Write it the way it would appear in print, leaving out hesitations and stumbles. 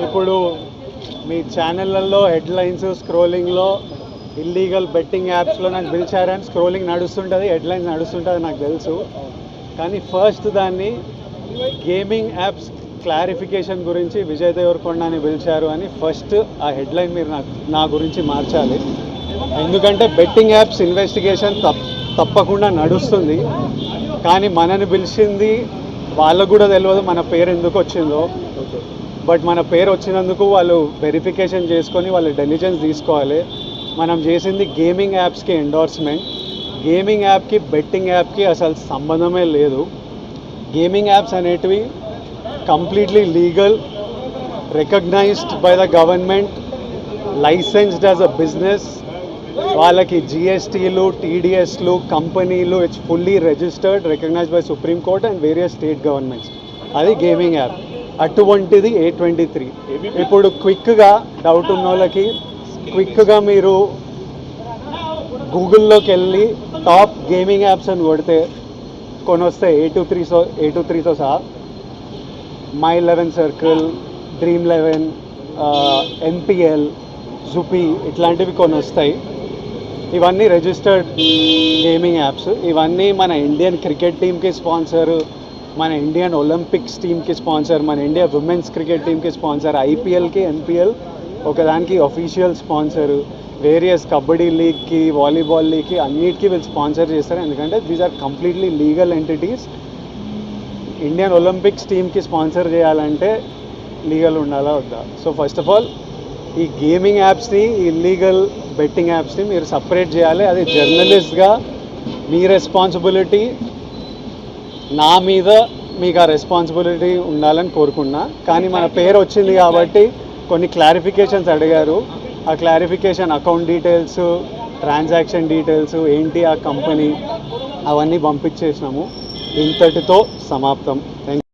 ఇప్పుడు మీ ఛానళ్ళల్లో headlines స్క్రోలింగ్లో illegal betting యాప్స్లో నాకు పిలిచారని స్క్రోలింగ్ నడుస్తుంటుంది, హెడ్లైన్స్ నడుస్తుంటుంది నాకు తెలుసు. కానీ ఫస్ట్ దాన్ని గేమింగ్ యాప్స్ క్లారిఫికేషన్ గురించి విజయ్ దేవరకొండని పిలిచారు అని ఫస్ట్ ఆ హెడ్లైన్ మీరు నా గురించి మార్చాలి. ఎందుకంటే బెట్టింగ్ యాప్స్ ఇన్వెస్టిగేషన్ తప్పకుండా నడుస్తుంది. కానీ మనని పిలిచింది వాళ్ళకు కూడా తెలియదు మన పేరు ఎందుకు వచ్చిందో. బట్ మన పేరు వచ్చినందుకు వాళ్ళు వెరిఫికేషన్ చేసుకొని వాళ్ళ డెలిజెన్స్ తీసుకోవాలి. మనం చేసింది గేమింగ్ యాప్స్కి ఎండోర్స్మెంట్. గేమింగ్ యాప్కి బెట్టింగ్ యాప్కి అసలు సంబంధమే లేదు. గేమింగ్ యాప్స్ అనేటివి completely legal, recognised by the government, licensed as a business. వాళ్ళకి జిఎస్టీలు, టీడీఎస్లు, కంపెనీలు, it's fully registered, recognised by supreme court and various state governments. అది గేమింగ్ యాప్. అటువంటిది A23. ఇప్పుడు క్విక్గా డౌట్ ఉన్న వాళ్ళకి క్విక్గా మీరు గూగుల్లోకి వెళ్ళి టాప్ గేమింగ్ యాప్స్ అని కొడితే కొన్ని వస్తాయి. A23తో సహా My11 Circle, Dream11, NPL, జుపీ ఇట్లాంటివి కొన్ని వస్తాయి. ఇవన్నీ రిజిస్టర్డ్ గేమింగ్ యాప్స్. ఇవన్నీ మన ఇండియన్ క్రికెట్ టీమ్కి స్పాన్సర్, మన ఇండియన్ ఒలింపిక్స్ టీమ్కి స్పాన్సర్, మన ఇండియా ఉమెన్స్ క్రికెట్ టీమ్కి స్పాన్సర్, ఐపీఎల్కి, ఎన్పిఎల్ ఒకదానికి అఫీషియల్ స్పాన్సర్, వేరియస్ కబడ్డీ లీగ్కి, వాలీబాల్ లీగ్కి అన్నిటికీ వీళ్ళు స్పాన్సర్ చేస్తారు. ఎందుకంటే these are completely legal entities. Indian Olympics టీమ్కి స్పాన్సర్ చేయాలంటే లీగల్ ఉండాలా వద్దా? సో ఫస్ట్ ఆఫ్ ఆల్ ఈ గేమింగ్ యాప్స్ని, ఇల్లీగల్ బెట్టింగ్ యాప్స్ని మీరు సపరేట్ చేయాలి. అది జర్నలిస్ట్గా మీ రెస్పాన్సిబిలిటీ. నా మీద మీకు ఆ రెస్పాన్సిబిలిటీ ఉండాలని కోరుకున్నా. కానీ మన పేరు వచ్చింది కాబట్టి కొన్ని క్లారిఫికేషన్స్ అడిగారు. ఆ clarification account details, transaction details ఏంటి, ఆ కంపెనీ అవన్నీ పంపించేసినాము. ఇంతటితో సమాప్తం. Thank you.